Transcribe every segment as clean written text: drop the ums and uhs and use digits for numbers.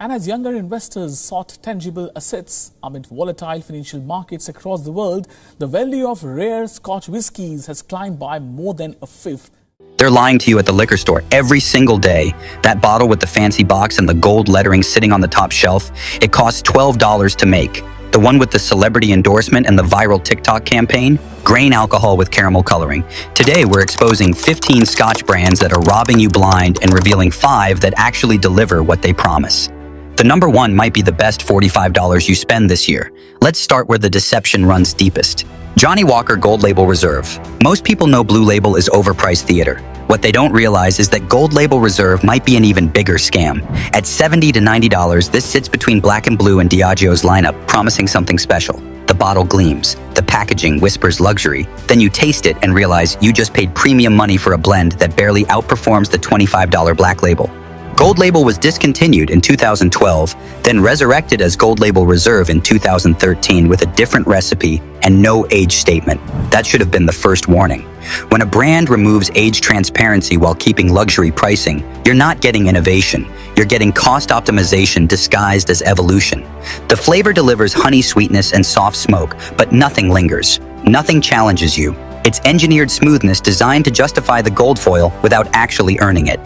And as younger investors sought tangible assets amid volatile financial markets across the world, the value of rare Scotch whiskies has climbed by more than a fifth. They're lying to you at the liquor store every single day. That bottle with the fancy box and the gold lettering sitting on the top shelf, it costs $12 to make. The one with the celebrity endorsement and the viral TikTok campaign, grain alcohol with caramel coloring. Today, we're exposing 15 Scotch brands that are robbing you blind and revealing 5 that actually deliver what they promise. The number 1 might be the best $45 you spend this year. Let's start where the deception runs deepest. Johnnie Walker Gold Label Reserve. Most people know Blue Label is overpriced theater. What they don't realize is that Gold Label Reserve might be an even bigger scam. At $70 to $90, this sits between Black and Blue and Diageo's lineup, promising something special. The bottle gleams, the packaging whispers luxury, then you taste it and realize you just paid premium money for a blend that barely outperforms the $25 Black Label. Gold Label was discontinued in 2012, then resurrected as Gold Label Reserve in 2013 with a different recipe and no age statement. That should have been the first warning. When a brand removes age transparency while keeping luxury pricing, you're not getting innovation. You're getting cost optimization disguised as evolution. The flavor delivers honey sweetness and soft smoke, but nothing lingers. Nothing challenges you. It's engineered smoothness designed to justify the gold foil without actually earning it.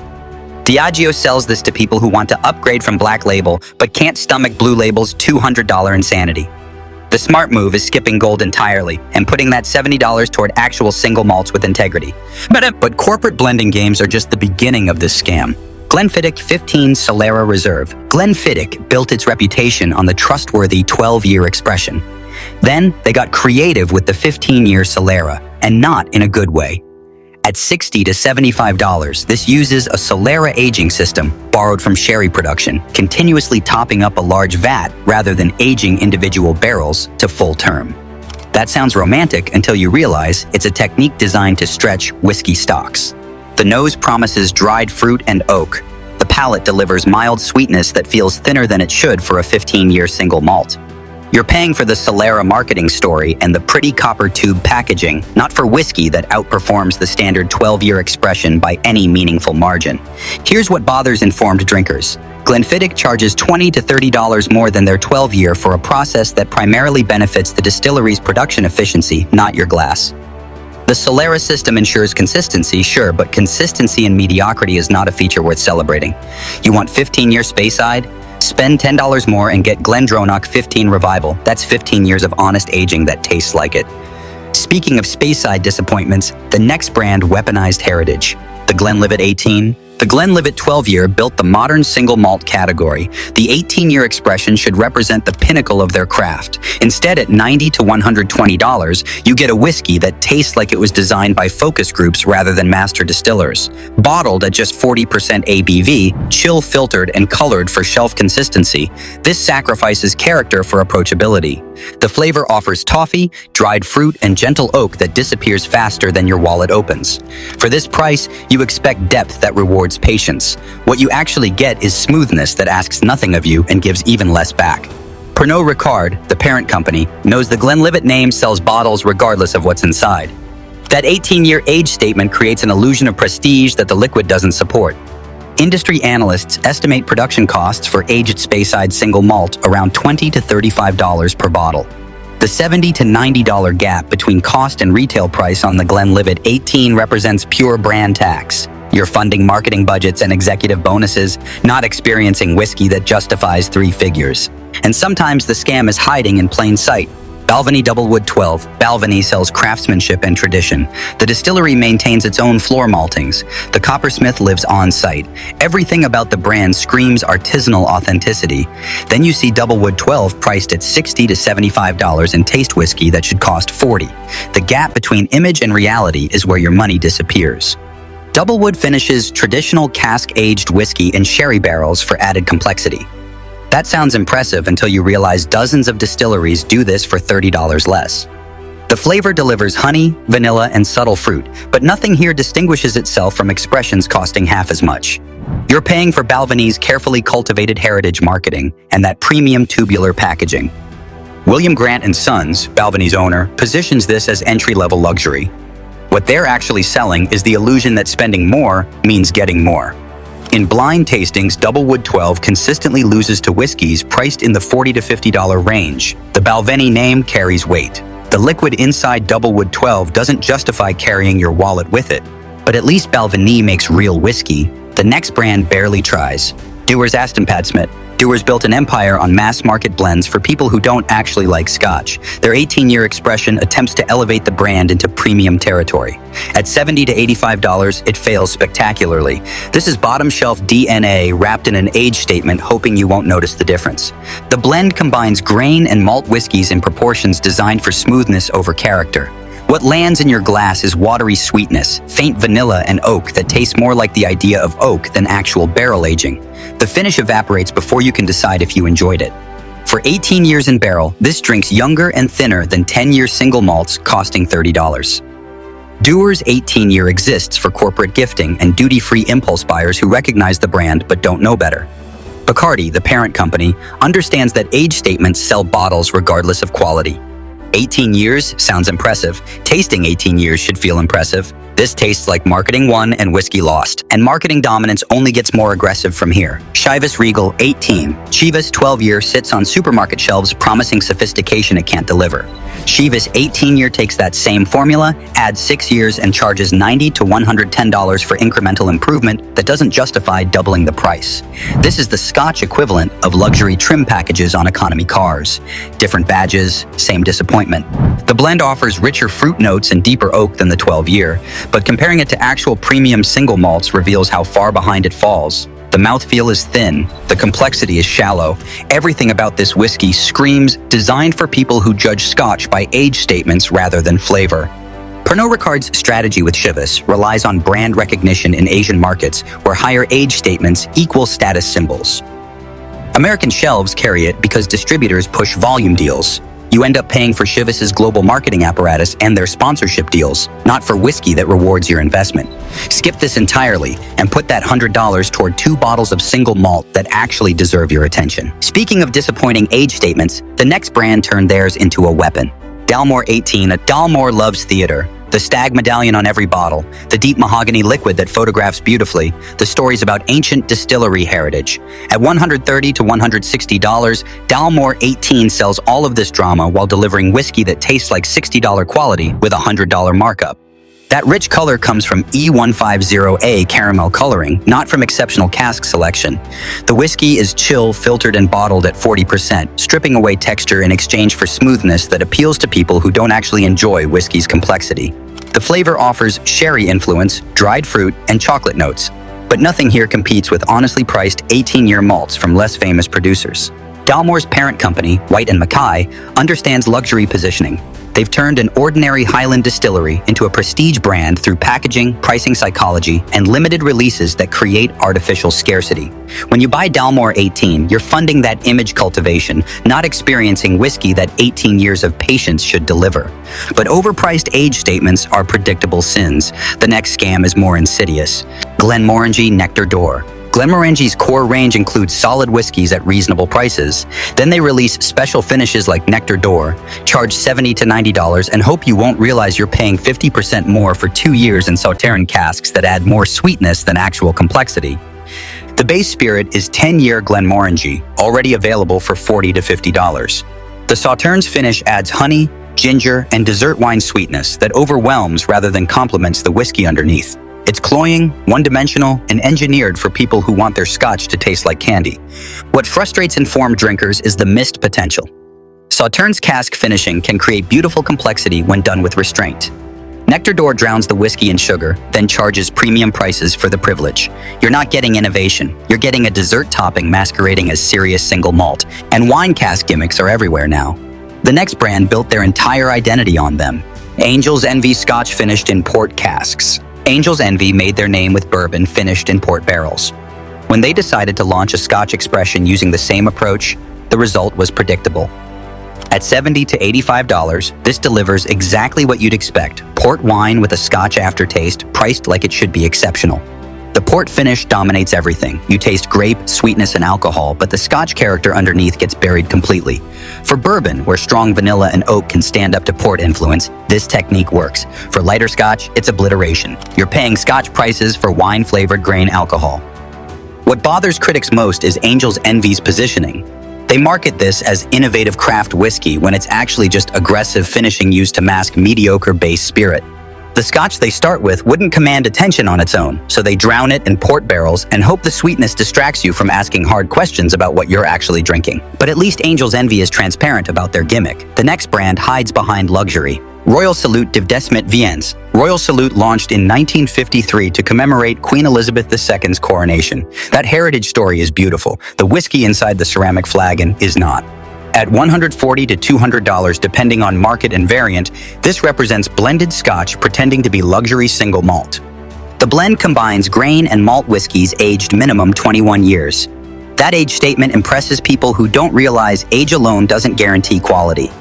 Diageo sells this to people who want to upgrade from Black Label but can't stomach Blue Label's $200 insanity. The smart move is skipping gold entirely and putting that $70 toward actual single malts with integrity. But corporate blending games are just the beginning of this scam. Glenfiddich 15 Solera Reserve. Glenfiddich built its reputation on the trustworthy 12-year expression. Then they got creative with the 15-year Solera, and not in a good way. At $60 to $75, this uses a Solera aging system borrowed from sherry production, continuously topping up a large vat rather than aging individual barrels to full term. That sounds romantic until you realize it's a technique designed to stretch whiskey stocks. The nose promises dried fruit and oak. The palate delivers mild sweetness that feels thinner than it should for a 15-year single malt. You're paying for the Solera marketing story and the pretty copper tube packaging, not for whiskey that outperforms the standard 12-year expression by any meaningful margin. Here's what bothers informed drinkers. Glenfiddich charges $20 to $30 more than their 12-year for a process that primarily benefits the distillery's production efficiency, not your glass. The Solera system ensures consistency, sure, but consistency and mediocrity is not a feature worth celebrating. You want 15-year Speyside? Spend $10 more and get Glendronach 15 Revival. That's 15 years of honest aging that tastes like it. Speaking of Speyside disappointments, the next brand weaponized heritage. The Glenlivet 18. The Glenlivet 12-year built the modern single malt category. The 18-year expression should represent the pinnacle of their craft. Instead, at $90 to $120, you get a whiskey that tastes like it was designed by focus groups rather than master distillers. Bottled at just 40% ABV, chill filtered and colored for shelf consistency, this sacrifices character for approachability. The flavor offers toffee, dried fruit, and gentle oak that disappears faster than your wallet opens. For this price, you expect depth that rewards patience. What you actually get is smoothness that asks nothing of you and gives even less back. Pernod Ricard, the parent company, knows the Glenlivet name sells bottles regardless of what's inside. That 18-year age statement creates an illusion of prestige that the liquid doesn't support. Industry analysts estimate production costs for aged Speyside single malt around $20 to $35 per bottle. The $70 to $90 gap between cost and retail price on the Glenlivet 18 represents pure brand tax. You're funding marketing budgets and executive bonuses, not experiencing whiskey that justifies 3 figures. And sometimes the scam is hiding in plain sight. Balvenie Doublewood 12. Balvenie sells craftsmanship and tradition. The distillery maintains its own floor maltings. The coppersmith lives on site. Everything about the brand screams artisanal authenticity. Then you see Doublewood 12 priced at $60 to $75 in taste whiskey that should cost $40. The gap between image and reality is where your money disappears. Doublewood finishes traditional cask-aged whiskey in sherry barrels for added complexity. That sounds impressive until you realize dozens of distilleries do this for $30 less. The flavor delivers honey, vanilla, and subtle fruit, but nothing here distinguishes itself from expressions costing half as much. You're paying for Balvenie's carefully cultivated heritage marketing and that premium tubular packaging. William Grant & Sons, Balvenie's owner, positions this as entry-level luxury. What they're actually selling is the illusion that spending more means getting more. In blind tastings, Doublewood 12 consistently loses to whiskeys priced in the $40 to $50 range. The Balvenie name carries weight. The liquid inside Doublewood 12 doesn't justify carrying your wallet with it. But at least Balvenie makes real whiskey. The next brand barely tries. Dewar's Aston Padsmith. Dewar's built an empire on mass-market blends for people who don't actually like Scotch. Their 18-year expression attempts to elevate the brand into premium territory. At $70 to $85, it fails spectacularly. This is bottom-shelf DNA wrapped in an age statement, hoping you won't notice the difference. The blend combines grain and malt whiskeys in proportions designed for smoothness over character. What lands in your glass is watery sweetness, faint vanilla and oak that tastes more like the idea of oak than actual barrel aging. The finish evaporates before you can decide if you enjoyed it. For 18 years in barrel, this drink's younger and thinner than 10-year single malts costing $30. Dewar's 18-year exists for corporate gifting and duty-free impulse buyers who recognize the brand but don't know better. Bacardi, the parent company, understands that age statements sell bottles regardless of quality. 18 years sounds impressive. Tasting 18 years should feel impressive. This tastes like marketing won and whiskey lost, and marketing dominance only gets more aggressive from here. Chivas Regal 18. Chivas 12-year sits on supermarket shelves promising sophistication it can't deliver. Chivas 18-year takes that same formula, adds 6 years, and charges $90 to $110 for incremental improvement that doesn't justify doubling the price. This is the Scotch equivalent of luxury trim packages on economy cars. Different badges, same disappointment. The blend offers richer fruit notes and deeper oak than the 12-year, but comparing it to actual premium single malts reveals how far behind it falls. The mouthfeel is thin, the complexity is shallow. Everything about this whiskey screams designed for people who judge Scotch by age statements rather than flavor. Pernod Ricard's strategy with Chivas relies on brand recognition in Asian markets where higher age statements equal status symbols. American shelves carry it because distributors push volume deals. You end up paying for Chivas's global marketing apparatus and their sponsorship deals, not for whiskey that rewards your investment. Skip this entirely and put that $100 toward 2 bottles of single malt that actually deserve your attention. Speaking of disappointing age statements, the next brand turned theirs into a weapon. Dalmore 18. Dalmore loves theater. The stag medallion on every bottle, the deep mahogany liquid that photographs beautifully, the stories about ancient distillery heritage. At $130 to $160, Dalmore 18 sells all of this drama while delivering whiskey that tastes like $60 quality with a $100 markup. That rich color comes from E150A caramel coloring, not from exceptional cask selection. The whiskey is chill, filtered, and bottled at 40%, stripping away texture in exchange for smoothness that appeals to people who don't actually enjoy whiskey's complexity. The flavor offers sherry influence, dried fruit, and chocolate notes, but nothing here competes with honestly priced 18-year malts from less famous producers. Dalmore's parent company, White & Mackay, understands luxury positioning. They've turned an ordinary Highland distillery into a prestige brand through packaging, pricing psychology, and limited releases that create artificial scarcity. When you buy Dalmore 18, you're funding that image cultivation, not experiencing whiskey that 18 years of patience should deliver. But overpriced age statements are predictable sins. The next scam is more insidious. Glenmorangie Nectar d'Or. Glenmorangie's core range includes solid whiskeys at reasonable prices. Then they release special finishes like Nectar d'Or, charge $70 to $90, and hope you won't realize you're paying 50% more for 2 years in Sauternes casks that add more sweetness than actual complexity. The base spirit is 10-year Glenmorangie, already available for $40 to $50. The Sauternes finish adds honey, ginger, and dessert wine sweetness that overwhelms rather than complements the whiskey underneath. It's cloying, one-dimensional, and engineered for people who want their Scotch to taste like candy. What frustrates informed drinkers is the missed potential. Sauternes cask finishing can create beautiful complexity when done with restraint. Nectar d'Or drowns the whiskey in sugar, then charges premium prices for the privilege. You're not getting innovation. You're getting a dessert topping masquerading as serious single malt, and wine cask gimmicks are everywhere now. The next brand built their entire identity on them. Angel's Envy Scotch finished in port casks. Angel's Envy made their name with bourbon finished in port barrels. When they decided to launch a Scotch expression using the same approach, the result was predictable. At $70 to $85, this delivers exactly what you'd expect: port wine with a Scotch aftertaste, priced like it should be exceptional. The port finish dominates everything. You taste grape, sweetness, and alcohol, but the Scotch character underneath gets buried completely. For bourbon, where strong vanilla and oak can stand up to port influence, this technique works. For lighter Scotch, it's obliteration. You're paying Scotch prices for wine-flavored grain alcohol. What bothers critics most is Angel's Envy's positioning. They market this as innovative craft whiskey when it's actually just aggressive finishing used to mask mediocre base spirit. The Scotch they start with wouldn't command attention on its own, so they drown it in port barrels and hope the sweetness distracts you from asking hard questions about what you're actually drinking. But at least Angel's Envy is transparent about their gimmick. The next brand hides behind luxury. Royal Salute de Desmet Viens. Royal Salute launched in 1953 to commemorate Queen Elizabeth II's coronation. That heritage story is beautiful. The whiskey inside the ceramic flagon is not. At $140 to $200 depending on market and variant, this represents blended Scotch pretending to be luxury single malt. The blend combines grain and malt whiskeys aged minimum 21 years. That age statement impresses people who don't realize age alone doesn't guarantee quality.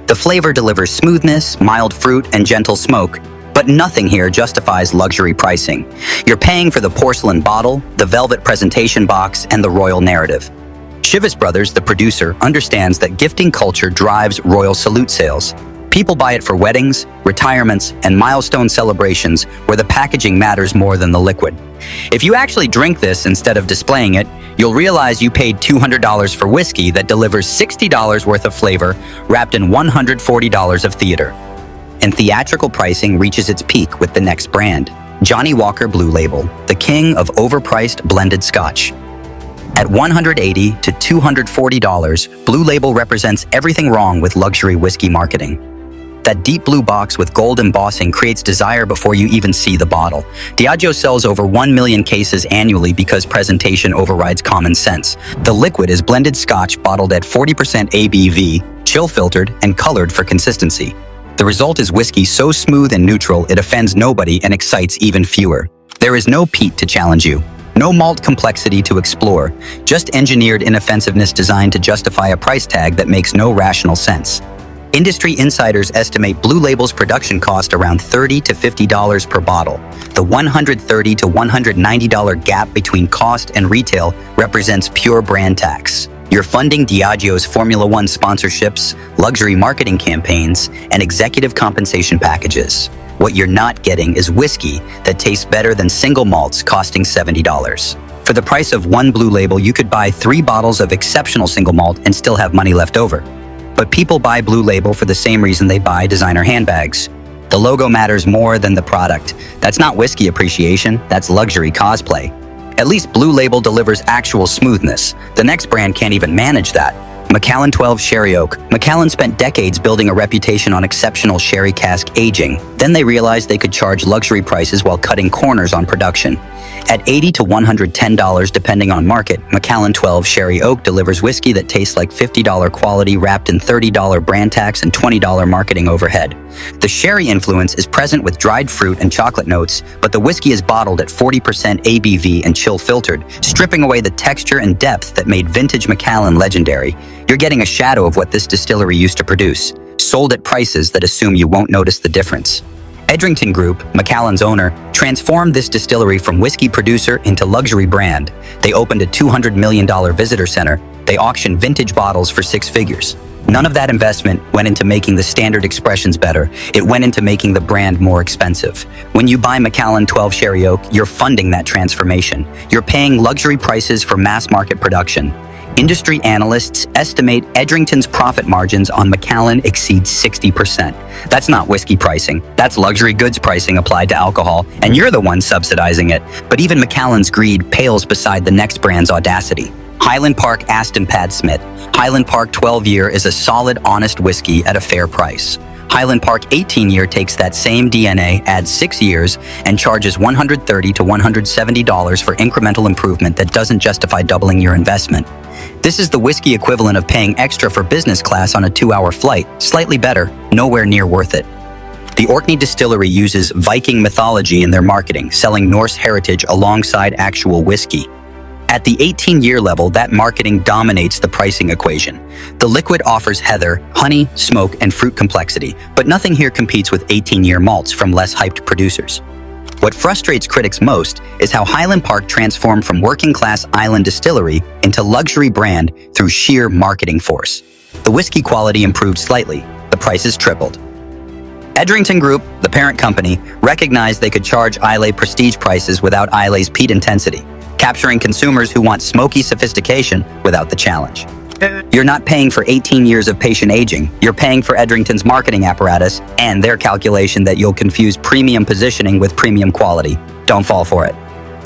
The flavor delivers smoothness, mild fruit, and gentle smoke, but nothing here justifies luxury pricing. You're paying for the porcelain bottle, the velvet presentation box, and the royal narrative. Chivas Brothers, the producer, understands that gifting culture drives Royal Salute sales. People buy it for weddings, retirements, and milestone celebrations where the packaging matters more than the liquid. If you actually drink this instead of displaying it, you'll realize you paid $200 for whiskey that delivers $60 worth of flavor wrapped in $140 of theater. And theatrical pricing reaches its peak with the next brand, Johnnie Walker Blue Label, the king of overpriced blended Scotch. At $180 to $240, Blue Label represents everything wrong with luxury whiskey marketing. That deep blue box with gold embossing creates desire before you even see the bottle. Diageo sells over 1 million cases annually because presentation overrides common sense. The liquid is blended Scotch bottled at 40% ABV, chill-filtered, and colored for consistency. The result is whiskey so smooth and neutral it offends nobody and excites even fewer. There is no peat to challenge you. No malt complexity to explore, just engineered inoffensiveness designed to justify a price tag that makes no rational sense. Industry insiders estimate Blue Label's production cost around $30 to $50 per bottle. The $130 to $190 gap between cost and retail represents pure brand tax. You're funding Diageo's Formula One sponsorships, luxury marketing campaigns, and executive compensation packages. What you're not getting is whiskey that tastes better than single malts costing $70. For the price of one Blue Label, you could buy 3 bottles of exceptional single malt and still have money left over. But people buy Blue Label for the same reason they buy designer handbags. The logo matters more than the product. That's not whiskey appreciation, that's luxury cosplay. At least Blue Label delivers actual smoothness. The next brand can't even manage that. Macallan 12 Sherry Oak. Macallan spent decades building a reputation on exceptional sherry cask aging. Then they realized they could charge luxury prices while cutting corners on production. At $80 to $110 depending on market, Macallan 12 Sherry Oak delivers whiskey that tastes like $50 quality wrapped in $30 brand tax and $20 marketing overhead. The sherry influence is present with dried fruit and chocolate notes, but the whiskey is bottled at 40% ABV and chill filtered, stripping away the texture and depth that made vintage Macallan legendary. You're getting a shadow of what this distillery used to produce, sold at prices that assume you won't notice the difference. Edrington Group, Macallan's owner, transformed this distillery from whiskey producer into luxury brand. They opened a $200 million visitor center. They auctioned vintage bottles for 6 figures. None of that investment went into making the standard expressions better. It went into making the brand more expensive. When you buy Macallan 12 Sherry Oak, you're funding that transformation. You're paying luxury prices for mass market production. Industry analysts estimate Edrington's profit margins on Macallan exceed 60%. That's not whiskey pricing. That's luxury goods pricing applied to alcohol, and you're the one subsidizing it. But even Macallan's greed pales beside the next brand's audacity. Highland Park Aston Pad Smith. Highland Park 12-year is a solid, honest whiskey at a fair price. Highland Park 18-year takes that same DNA, adds 6 years, and charges $130 to $170 for incremental improvement that doesn't justify doubling your investment. This is the whiskey equivalent of paying extra for business class on a 2-hour flight. Slightly better, nowhere near worth it. The Orkney Distillery uses Viking mythology in their marketing, selling Norse heritage alongside actual whiskey. At the 18-year level, that marketing dominates the pricing equation. The liquid offers heather, honey, smoke, and fruit complexity, but nothing here competes with 18-year malts from less hyped producers. What frustrates critics most is how Highland Park transformed from working-class island distillery into luxury brand through sheer marketing force. The whiskey quality improved slightly, the prices tripled. Edrington Group, the parent company, recognized they could charge Islay prestige prices without Islay's peat intensity. capturing consumers who want smoky sophistication without the challenge. You're not paying for 18 years of patient aging. You're paying for Edrington's marketing apparatus and their calculation that you'll confuse premium positioning with premium quality. Don't fall for it.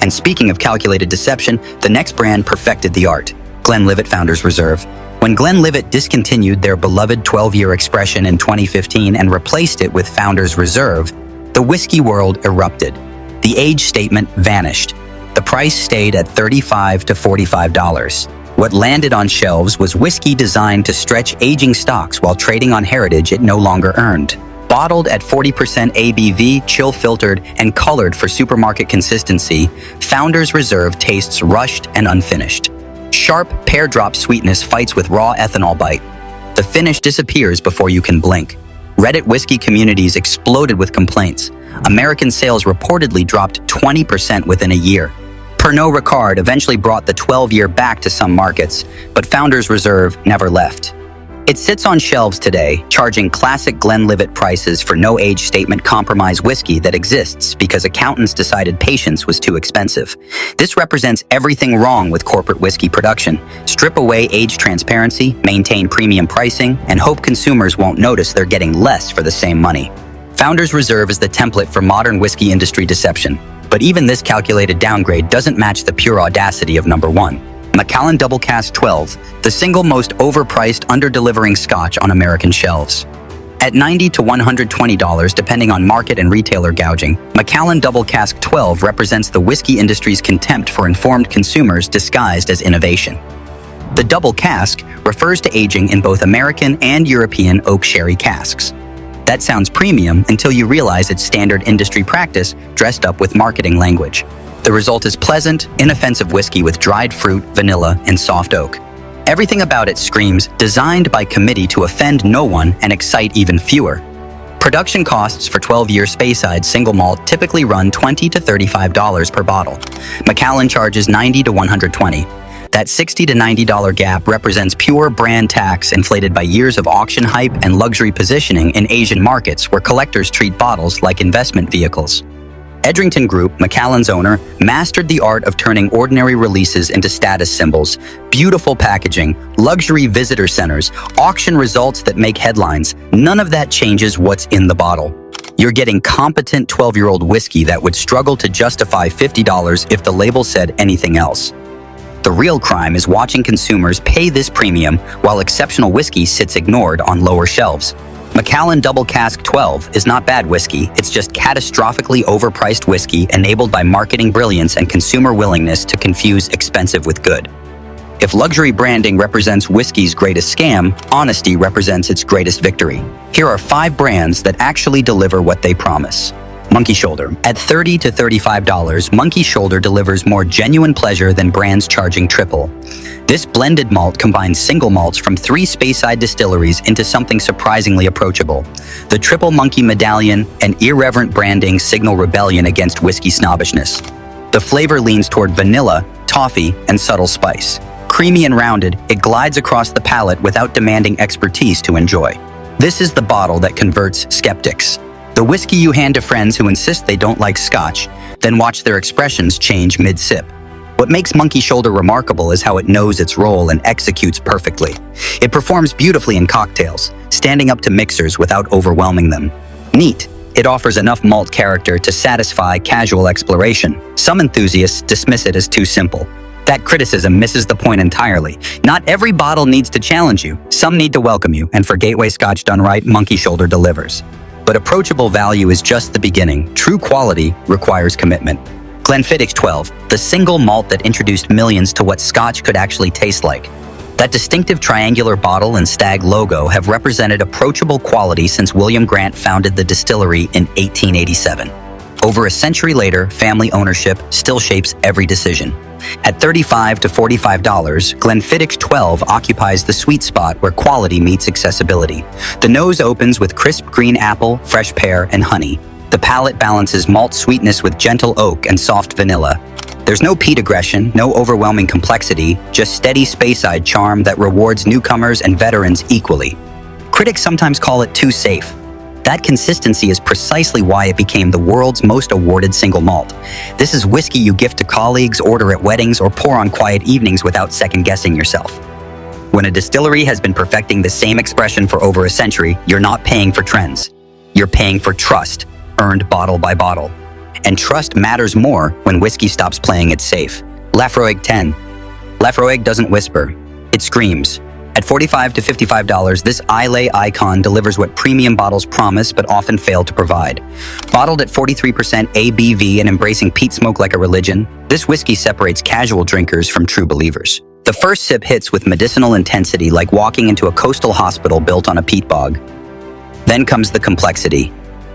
And speaking of calculated deception, the next brand perfected the art, Glenlivet Founders Reserve. When Glenlivet discontinued their beloved 12-year expression in 2015 and replaced it with Founders Reserve, the whiskey world erupted. The age statement vanished. The price stayed at $35 to $45. What landed on shelves was whiskey designed to stretch aging stocks while trading on heritage it no longer earned. Bottled at 40% ABV, chill-filtered, and colored for supermarket consistency, Founders Reserve tastes rushed and unfinished. Sharp, pear-drop sweetness fights with raw ethanol bite. The finish disappears before you can blink. Reddit whiskey communities exploded with complaints. American sales reportedly dropped 20% within a year. Pernod Ricard eventually brought the 12-year back to some markets, but Founders Reserve never left. It sits on shelves today, charging classic Glenlivet prices for no age statement compromise whiskey that exists because accountants decided patience was too expensive. This represents everything wrong with corporate whiskey production. Strip away age transparency, maintain premium pricing, and hope consumers won't notice they're getting less for the same money. Founders Reserve is the template for modern whiskey industry deception. But even this calculated downgrade doesn't match the pure audacity of number 1. Macallan Double Cask 12, the single most overpriced, under-delivering Scotch on American shelves. At $90 to $120 depending on market and retailer gouging, Macallan Double Cask 12 represents the whiskey industry's contempt for informed consumers disguised as innovation. The Double Cask refers to aging in both American and European oak sherry casks. That sounds premium until you realize it's standard industry practice dressed up with marketing language. The result is pleasant, inoffensive whiskey with dried fruit, vanilla, and soft oak. Everything about it screams, designed by committee to offend no one and excite even fewer. Production costs for 12-year Speyside single malt typically run $20 to $35 per bottle. Macallan charges $90 to $120. That $60 to $90 gap represents pure brand tax inflated by years of auction hype and luxury positioning in Asian markets where collectors treat bottles like investment vehicles. Edrington Group, Macallan's owner, mastered the art of turning ordinary releases into status symbols, beautiful packaging, luxury visitor centers, auction results that make headlines. None of that changes what's in the bottle. You're getting competent 12-year-old whiskey that would struggle to justify $50 if the label said anything else. The real crime is watching consumers pay this premium while exceptional whiskey sits ignored on lower shelves. Macallan Double Cask 12 is not bad whiskey, it's just catastrophically overpriced whiskey enabled by marketing brilliance and consumer willingness to confuse expensive with good. If luxury branding represents whiskey's greatest scam, honesty represents its greatest victory. Here are 5 brands that actually deliver what they promise. Monkey Shoulder. At $30 to $35, Monkey Shoulder delivers more genuine pleasure than brands charging triple. This blended malt combines single malts from 3 Speyside distilleries into something surprisingly approachable. The Triple Monkey Medallion and irreverent branding signal rebellion against whiskey snobbishness. The flavor leans toward vanilla, toffee, and subtle spice. Creamy and rounded, it glides across the palate without demanding expertise to enjoy. This is the bottle that converts skeptics. The whiskey you hand to friends who insist they don't like Scotch, then watch their expressions change mid-sip. What makes Monkey Shoulder remarkable is how it knows its role and executes perfectly. It performs beautifully in cocktails, standing up to mixers without overwhelming them. Neat, it offers enough malt character to satisfy casual exploration. Some enthusiasts dismiss it as too simple. That criticism misses the point entirely. Not every bottle needs to challenge you. Some need to welcome you, and for gateway Scotch done right, Monkey Shoulder delivers. But approachable value is just the beginning. True quality requires commitment. Glenfiddich 12, the single malt that introduced millions to what Scotch could actually taste like. That distinctive triangular bottle and stag logo have represented approachable quality since William Grant founded the distillery in 1887. Over a century later, family ownership still shapes every decision. At $35 to $45, Glenfiddich 12 occupies the sweet spot where quality meets accessibility. The nose opens with crisp green apple, fresh pear, and honey. The palate balances malt sweetness with gentle oak and soft vanilla. There's no peat aggression, no overwhelming complexity, just steady Speyside charm that rewards newcomers and veterans equally. Critics sometimes call it too safe. That consistency is precisely why it became the world's most awarded single malt. This is whiskey you gift to colleagues, order at weddings, or pour on quiet evenings without second-guessing yourself. When a distillery has been perfecting the same expression for over a century, you're not paying for trends. You're paying for trust, earned bottle by bottle. And trust matters more when whiskey stops playing it safe. Laphroaig 10. Laphroaig doesn't whisper. It screams. At $45 to $55, this Islay icon delivers what premium bottles promise but often fail to provide. Bottled at 43% ABV and embracing peat smoke like a religion, this whiskey separates casual drinkers from true believers. The first sip hits with medicinal intensity like walking into a coastal hospital built on a peat bog. Then comes the complexity.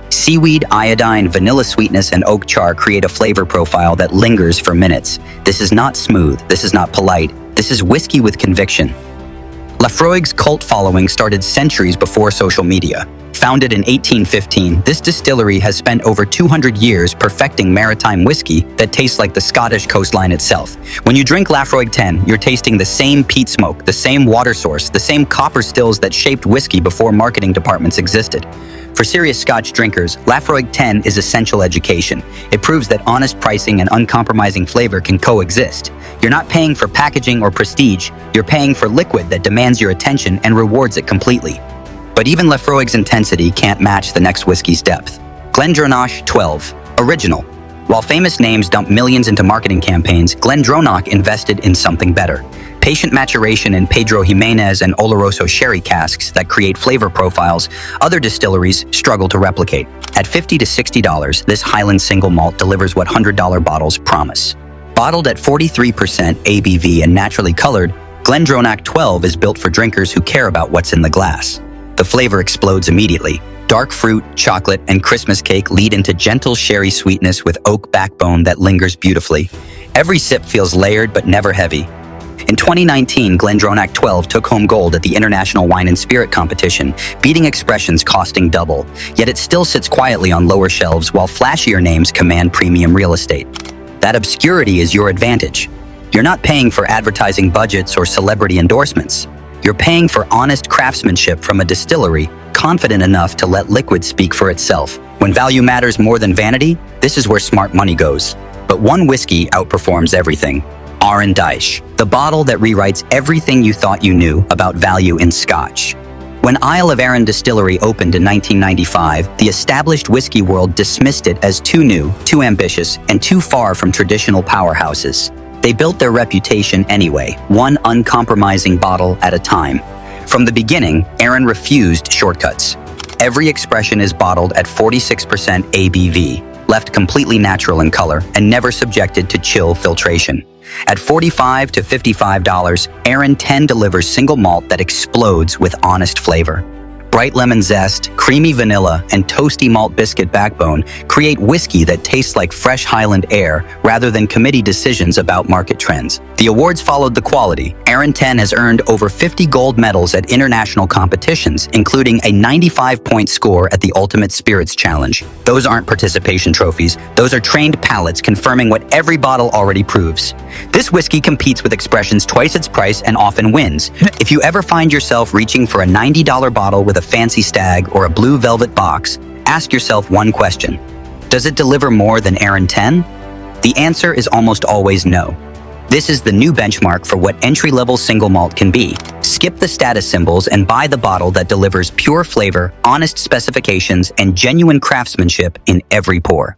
Seaweed, iodine, vanilla sweetness, and oak char create a flavor profile that lingers for minutes. This is not smooth, this is not polite, this is whiskey with conviction. Laphroaig's cult following started centuries before social media. Founded in 1815, this distillery has spent over 200 years perfecting maritime whiskey that tastes like the Scottish coastline itself. When you drink Laphroaig 10, you're tasting the same peat smoke, the same water source, the same copper stills that shaped whiskey before marketing departments existed. For serious Scotch drinkers, Laphroaig 10 is essential education. It proves that honest pricing and uncompromising flavor can coexist. You're not paying for packaging or prestige, you're paying for liquid that demands your attention and rewards it completely. But even Laphroaig's intensity can't match the next whiskey's depth. Glendronach 12, original. While famous names dump millions into marketing campaigns, Glendronach invested in something better. Patient maturation in Pedro Jimenez and Oloroso sherry casks that create flavor profiles other distilleries struggle to replicate. At $50 to $60, this Highland single malt delivers what $100 bottles promise. Bottled at 43% ABV and naturally colored, Glendronach 12 is built for drinkers who care about what's in the glass. The flavor explodes immediately. Dark fruit, chocolate, and Christmas cake lead into gentle sherry sweetness with oak backbone that lingers beautifully. Every sip feels layered but never heavy. In 2019, Glendronach 12 took home gold at the International Wine and Spirit Competition, beating expressions costing double. Yet it still sits quietly on lower shelves while flashier names command premium real estate. That obscurity is your advantage. You're not paying for advertising budgets or celebrity endorsements. You're paying for honest craftsmanship from a distillery confident enough to let liquid speak for itself. When value matters more than vanity, this is where smart money goes. But one whiskey outperforms everything. Arran, the bottle that rewrites everything you thought you knew about value in Scotch. When Isle of Arran Distillery opened in 1995, the established whiskey world dismissed it as too new, too ambitious, and too far from traditional powerhouses. They built their reputation anyway, one uncompromising bottle at a time. From the beginning, Arran refused shortcuts. Every expression is bottled at 46% ABV, left completely natural in color, and never subjected to chill filtration. At $45 to $55, Arran 10 delivers single malt that explodes with honest flavor. Bright lemon zest, creamy vanilla, and toasty malt biscuit backbone create whiskey that tastes like fresh Highland air rather than committee decisions about market trends. The awards followed the quality. Arran 10 has earned over 50 gold medals at international competitions, including a 95-point score at the Ultimate Spirits Challenge. Those aren't participation trophies. Those are trained palates confirming what every bottle already proves. This whiskey competes with expressions twice its price and often wins. If you ever find yourself reaching for a $90 bottle with a fancy stag or a blue velvet box, ask yourself one question. Does it deliver more than Arran 10? The answer is almost always no. This is the new benchmark for what entry-level single malt can be. Skip the status symbols and buy the bottle that delivers pure flavor, honest specifications, and genuine craftsmanship in every pour.